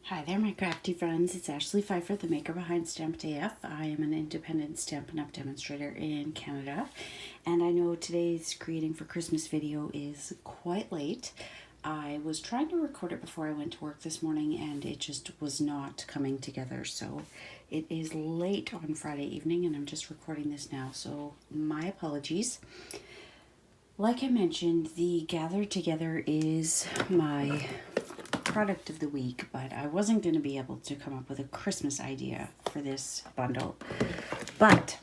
Hi there, my crafty friends. It's Ashley Pfeiffer, the maker behind Stamped AF. I am an independent Stampin' Up! Demonstrator in Canada, and I know today's Creating for Christmas video is quite late. I was trying to record it before I went to work this morning, and it just was not coming together, so it is late on Friday evening, and I'm just recording this now, so my apologies. Like I mentioned, the Gather Together is my product of the week, but I wasn't going to be able to come up with a Christmas idea for this bundle. But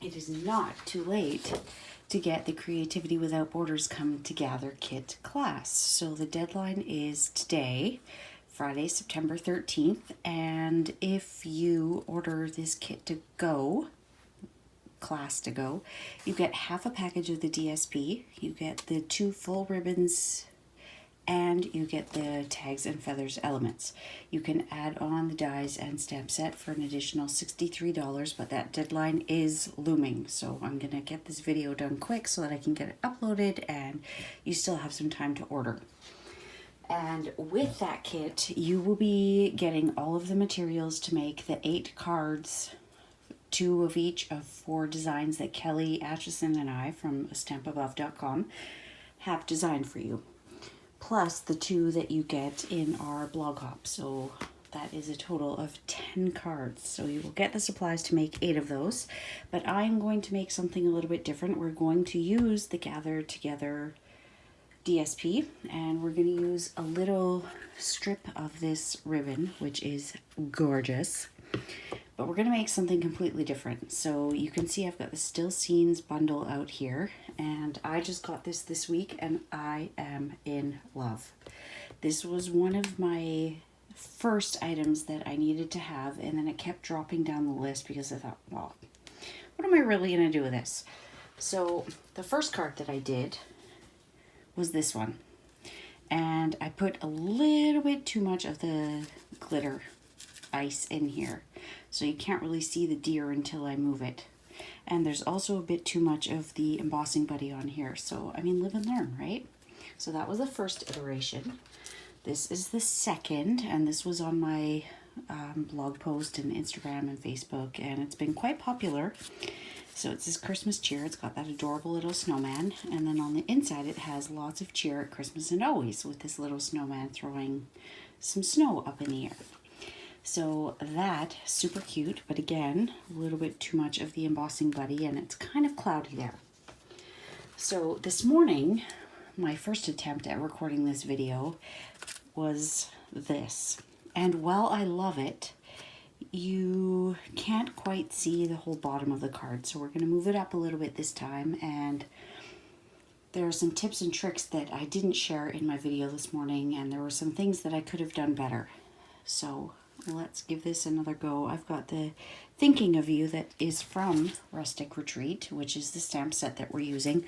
it is not too late to get the Creativity Without Borders Come Together kit class. So the deadline is today, Friday, September 13th, and if you order this kit to go, class to go, you get half a package of the DSP, you get the 2 full ribbons, and you get the tags and feathers elements. You can add on the dies and stamp set for an additional $63, but that deadline is looming. So I'm gonna get this video done quick so that I can get it uploaded and you still have some time to order. And with that kit, you will be getting all of the materials to make the 8 cards, 2 of each of 4 designs that Kelly Atchison and I from stampabove.com have designed for you, plus the 2 that you get in our blog hop. So that is a total of 10 cards. So you will get the supplies to make 8 of those, but I'm going to make something a little bit different. We're going to use the Gather Together DSP, and we're going to use a little strip of this ribbon, which is gorgeous, but we're going to make something completely different. So you can see I've got the Still Scenes bundle out here, and I just got this week and I am in love. This was one of my first items that I needed to have, and then it kept dropping down the list because I thought, well, what am I really going to do with this? So the first card that I did was this one, and I put a little bit too much of the glitter ice in here, so you can't really see the deer until I move it. And there's also a bit too much of the embossing buddy on here, so I mean, live and learn, right? So that was the first iteration. This is the second, and this was on my blog post and Instagram and Facebook, and it's been quite popular. So it's this Christmas cheer. It's got that adorable little snowman, and then on the inside it has lots of cheer at Christmas and always, with this little snowman throwing some snow up in the air. So that, super cute, but again, a little bit too much of the embossing buddy, and it's kind of cloudy there. So this morning, my first attempt at recording this video was this. And while I love it, you can't quite see the whole bottom of the card. So we're going to move it up a little bit this time, and there are some tips and tricks that I didn't share in my video this morning, and there were some things that I could have done better. So let's give this another go. I've got the Thinking of You that is from Rustic Retreat, which is the stamp set that we're using.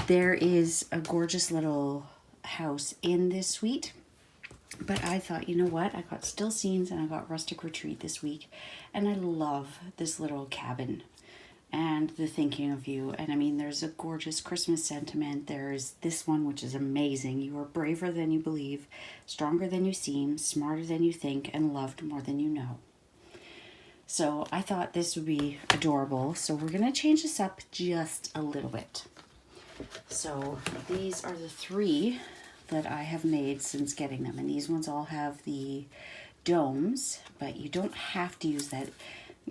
There is a gorgeous little house in this suite, but I thought, you know what? I got Still Scenes and I got Rustic Retreat this week, and I love this little cabin and the Thinking of You. And I mean, there's a gorgeous Christmas sentiment. There's this one, which is amazing. You are braver than you believe, stronger than you seem, smarter than you think, and loved more than you know. So I thought this would be adorable. So we're going to change this up just a little bit. So these are the 3 that I have made since getting them. And these ones all have the domes, but you don't have to use that.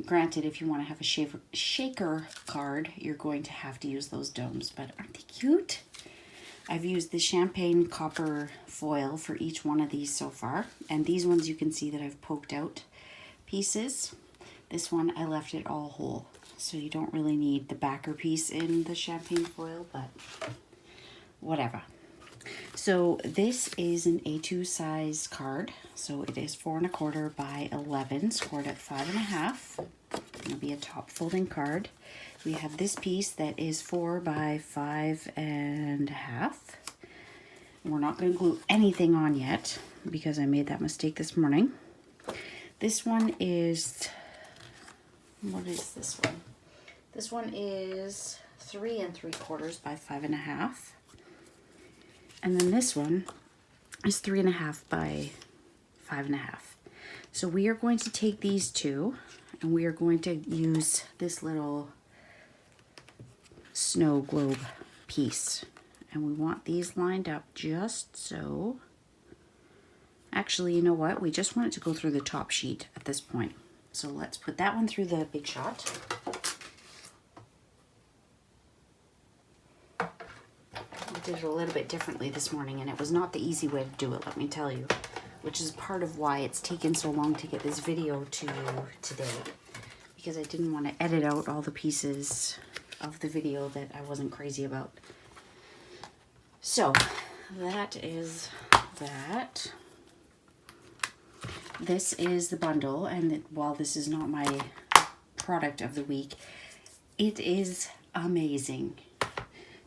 Granted, if you want to have a shaker card, you're going to have to use those domes, but aren't they cute? I've used the champagne copper foil for each one of these so far, and these ones you can see that I've poked out pieces. This one I left it all whole, so you don't really need the backer piece in the champagne foil, but whatever. So this is an A2 size card. So it is 4 1/4 by 11, scored at 5 1/2. It'll be a top folding card. We have this piece that is 4 by 5 1/2. We're not going to glue anything on yet because I made that mistake this morning. This one is, what is this one? This one is 3 3/4 by 5 1/2. And then this one is 3 1/2 by 5.5. So we are going to take these two and we are going to use this little snow globe piece. And we want these lined up just so. Actually, you know what? We just want it to go through the top sheet at this point. So let's put that one through the Big Shot. I did it a little bit differently this morning, and it was not the easy way to do it, let me tell you. Which is part of why it's taken so long to get this video to you today. Because I didn't want to edit out all the pieces of the video that I wasn't crazy about. So, that is that. This is the bundle, and while this is not my product of the week, it is amazing.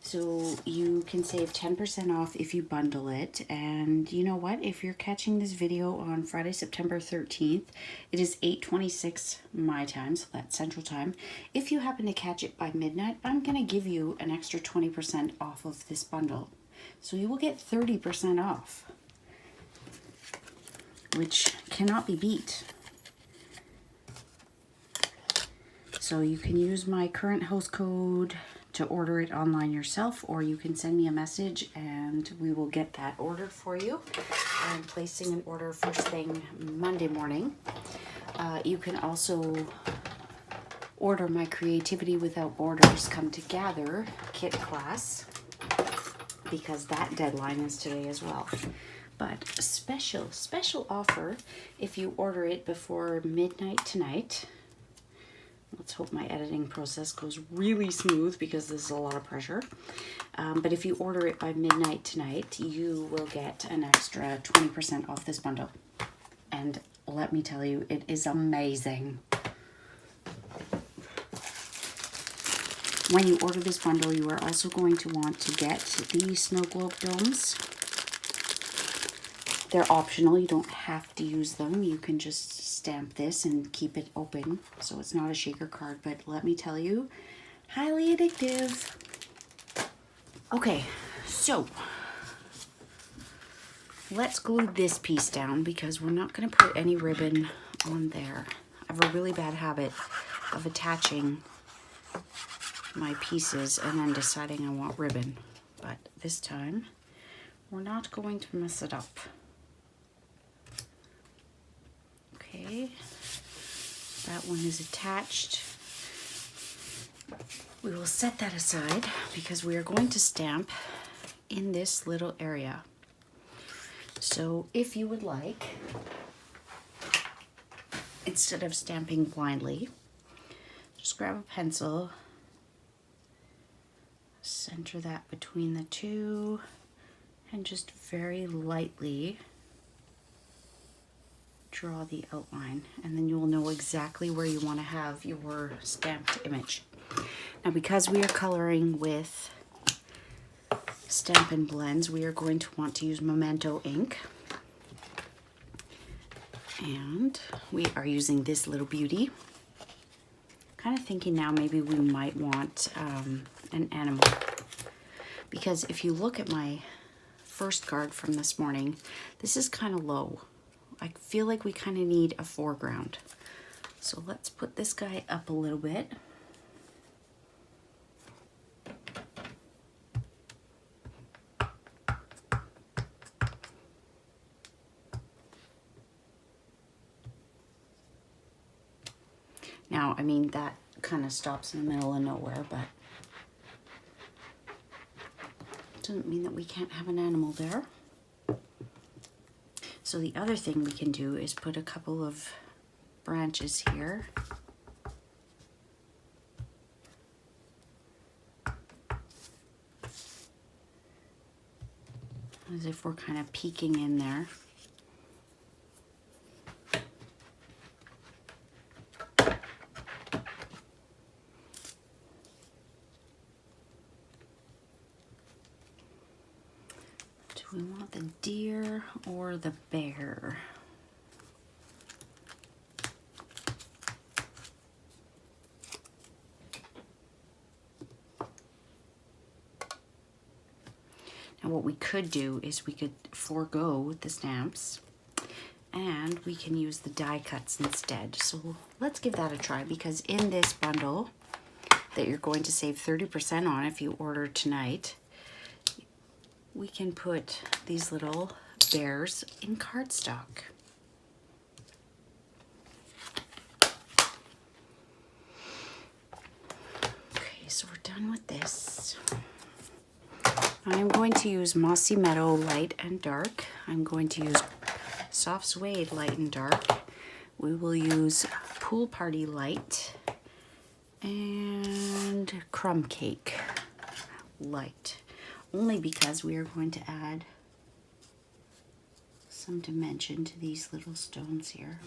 So you can save 10% off if you bundle it. And you know what? If you're catching this video on Friday, September 13th, it is 8:26 my time, so that's Central Time. If you happen to catch it by midnight, I'm going to give you an extra 20% off of this bundle. So you will get 30% off, which cannot be beat. So you can use my current host code to order it online yourself, or you can send me a message and we will get that ordered for you. I'm placing an order first thing Monday morning. You can also order my Creativity Without Borders Come Together kit class, because that deadline is today as well. But a special offer if you order it before midnight tonight. Let's hope my editing process goes really smooth, because this is a lot of pressure. But if you order it by midnight tonight, you will get an extra 20% off this bundle. And let me tell you, it is amazing. When you order this bundle, you are also going to want to get the snow globe domes. They're optional. You don't have to use them. You can just stamp this and keep it open. So it's not a shaker card, but let me tell you, highly addictive. Okay, so let's glue this piece down, because we're not going to put any ribbon on there. I have a really bad habit of attaching my pieces and then deciding I want ribbon. But this time, we're not going to mess it up. Okay, that one is attached. We will set that aside because we are going to stamp in this little area. So if you would like, instead of stamping blindly, just grab a pencil, center that between the two, and just very lightly draw the outline, and then you will know exactly where you want to have your stamped image. Now, because we are coloring with Stampin' Blends, we are going to want to use Memento ink, and we are using this little beauty. Kind of thinking now maybe we might want an animal, because if you look at my first card from this morning, this is kind of low. I feel like we kind of need a foreground. So let's put this guy up a little bit. Now, I mean, that kind of stops in the middle of nowhere, but doesn't mean that we can't have an animal there. So the other thing we can do is put a couple of branches here. As if we're kind of peeking in there. Do we want the deer or the bear? Now what we could do is we could forego the stamps and we can use the die cuts instead. So let's give that a try, because in this bundle that you're going to save 30% on if you order tonight, we can put these little bears in cardstock. Okay, so we're done with this. I'm going to use Mossy Meadow Light and Dark. I'm going to use Soft Suede Light and Dark. We will use Pool Party Light and Crumb Cake Light, only because we are going to add some dimension to these little stones here.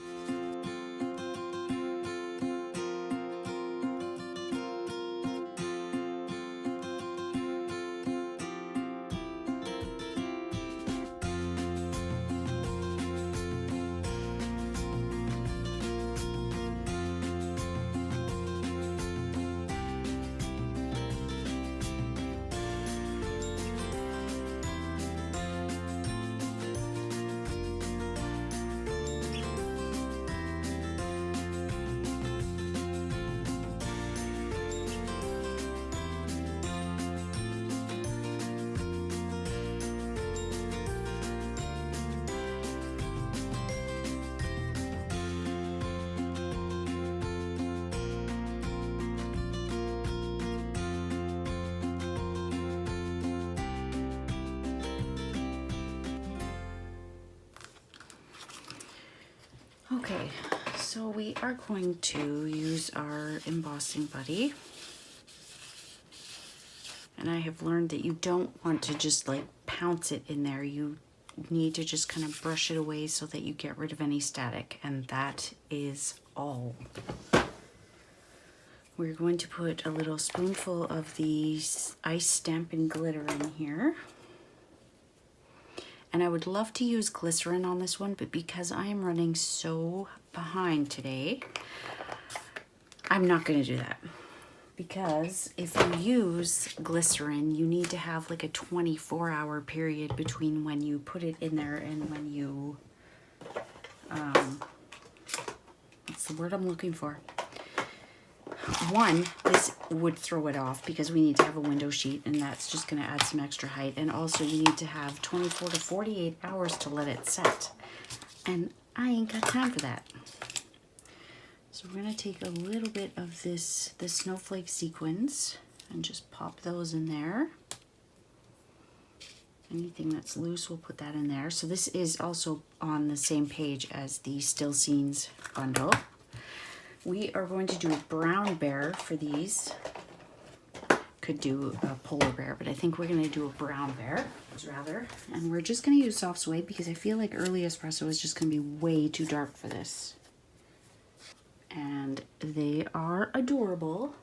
Okay, so we are going to use our embossing buddy. And I have learned that you don't want to just like pounce it in there. You need to just kind of brush it away so that you get rid of any static. And that is all. We're going to put a little spoonful of the ice stamping glitter in here. And I would love to use glycerin on this one, but because I am running so behind today, I'm not going to do that. Because if you use glycerin, you need to have like a 24-hour period between when you put it in there and when you, what's the word I'm looking for? One, this would throw it off because we need to have a window sheet, and that's just going to add some extra height. And also you need to have 24 to 48 hours to let it set. And I ain't got time for that. So we're going to take a little bit of the snowflake sequins and just pop those in there. Anything that's loose, we'll put that in there. So this is also on the same page as the Still Scenes bundle. We are going to do a brown bear for these. Could do a polar bear, but I think we're going to do a brown bear, rather. And we're just going to use soft suede because I feel like early espresso is just going to be way too dark for this. And they are adorable.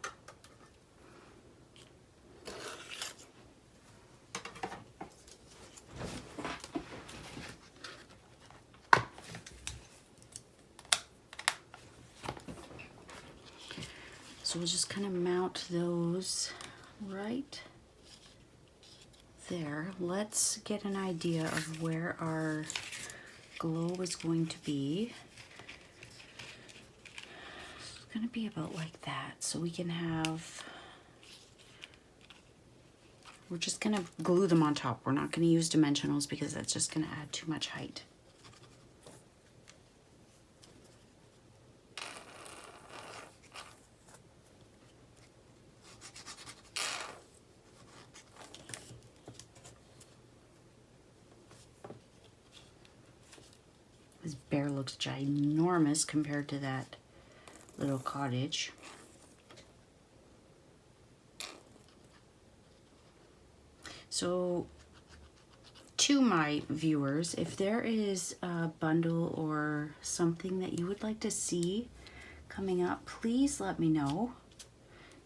So we'll just kind of mount those right there. Let's get an idea of where our glow is going to be. It's going to be about like that. So we can have, we're just going to glue them on top. We're not going to use dimensionals because that's just going to add too much height. This bear looks ginormous compared to that little cottage. So to my viewers, if there is a bundle or something that you would like to see coming up, please let me know.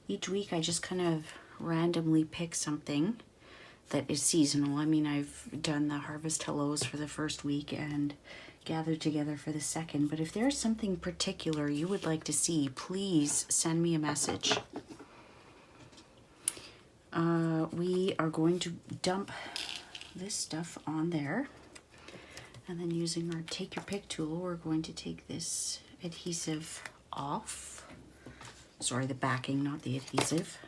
Each week I just kind of randomly pick something that is seasonal. I mean, I've done the Harvest Hellos for the first week and Gather Together for the second, but if there's something particular you would like to see, please send me a message. We are going to dump this stuff on there, And then using our take your pick tool, we're going to take this adhesive off. Sorry, the backing, not the adhesive.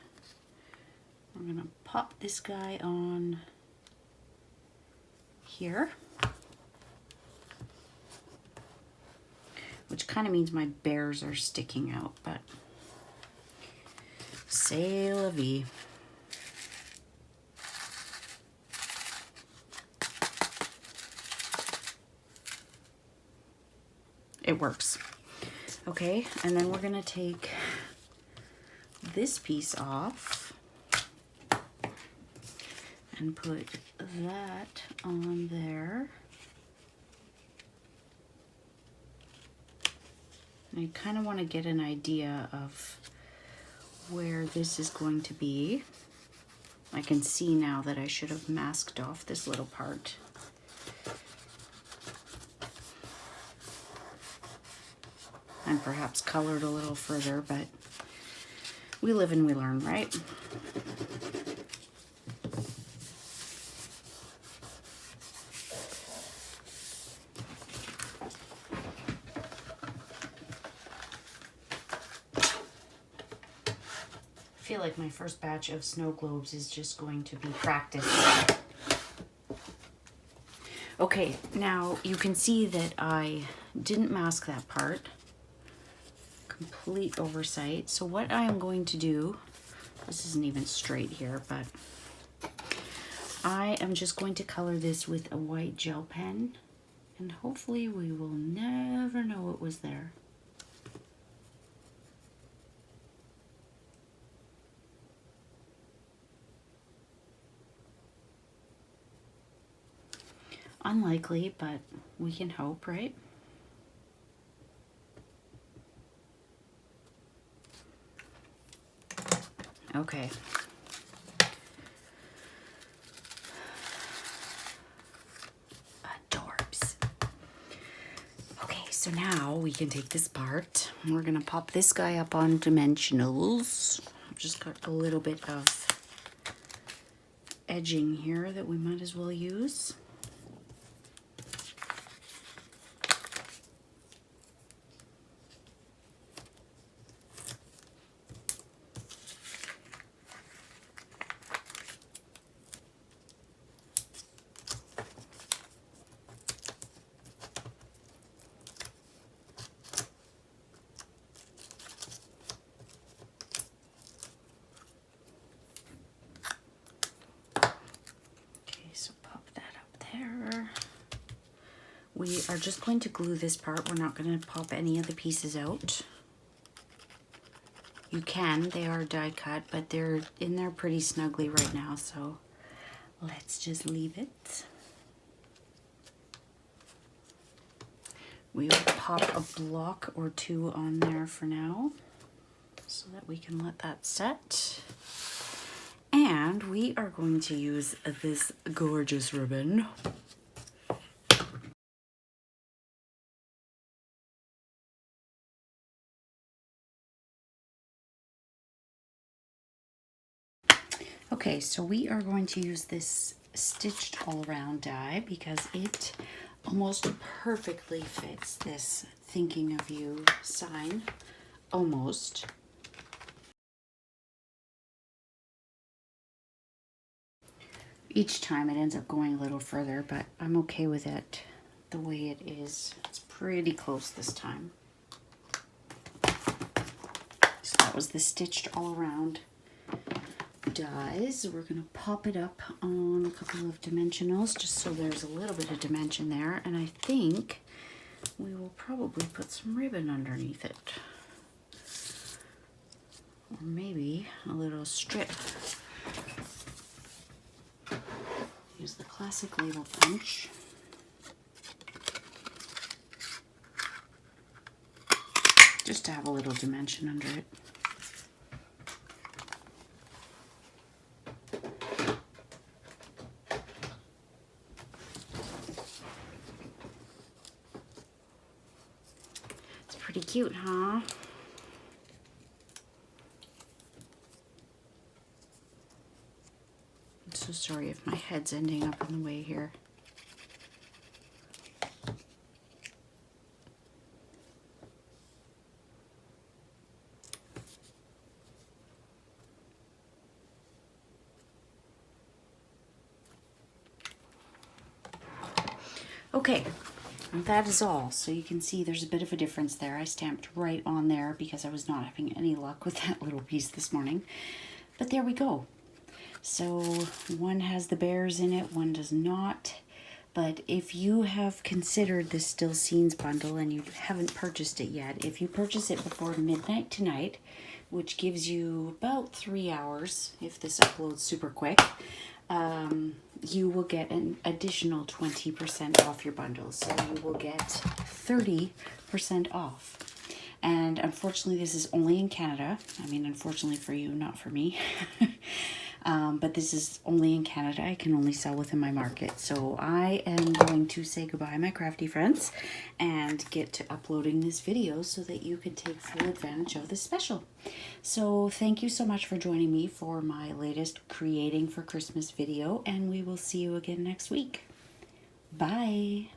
We're gonna pop this guy on here, which kind of means my bears are sticking out, but c'est la vie. It works. Okay, and then we're gonna take this piece off and put that on there. And I kind of want to get an idea of where this is going to be. I can see now that I should have masked off this little part. And perhaps colored a little further, but we live and we learn, right? I feel like my first batch of snow globes is just going to be practice. Okay, now you can see that I didn't mask that part. Complete oversight. So what I am going to do, this isn't even straight here, but I am just going to color this with a white gel pen, and hopefully we will never know it was there. Unlikely, but we can hope, right? Okay. Adorbs. Okay, so now we can take this part. We're gonna pop this guy up on dimensionals. I've just got a little bit of edging here that we might as well use. We are just going to glue this part. We're not going to pop any of the pieces out. You can, they are die cut, but they're in there pretty snugly right now, so let's just leave it. We will pop a block or two on there for now so that we can let that set. And we are going to use this gorgeous ribbon. Okay, so we are going to use this stitched all around die because it almost perfectly fits this thinking of you sign. Almost. Each time it ends up going a little further, but I'm okay with it the way it is. It's pretty close this time. So that was the stitched all around dies. We're going to pop it up on a couple of dimensionals just so there's a little bit of dimension there, and I think we will probably put some ribbon underneath it, or maybe a little strip. Use the classic label punch. Just to have a little dimension under it. Pretty cute, huh? I'm so sorry if my head's ending up in the way here. Okay, that is all. So you can see there's a bit of a difference there. I stamped right on there because I was not having any luck with that little piece this morning. But there we go. So one has the bears in it, one does not. But if you have considered this Still Scenes bundle and you haven't purchased it yet, if you purchase it before midnight tonight, which gives you about 3 hours if this uploads super quick, you will get an additional 20% off your bundle. So you will get 30% off. And unfortunately, this is only in Canada. I mean, unfortunately for you, not for me. But this is only in Canada. I can only sell within my market. So I am going to say goodbye, my crafty friends, and get to uploading this video so that you can take full advantage of this special. So thank you so much for joining me for my latest Creating for Christmas video, and we will see you again next week. Bye.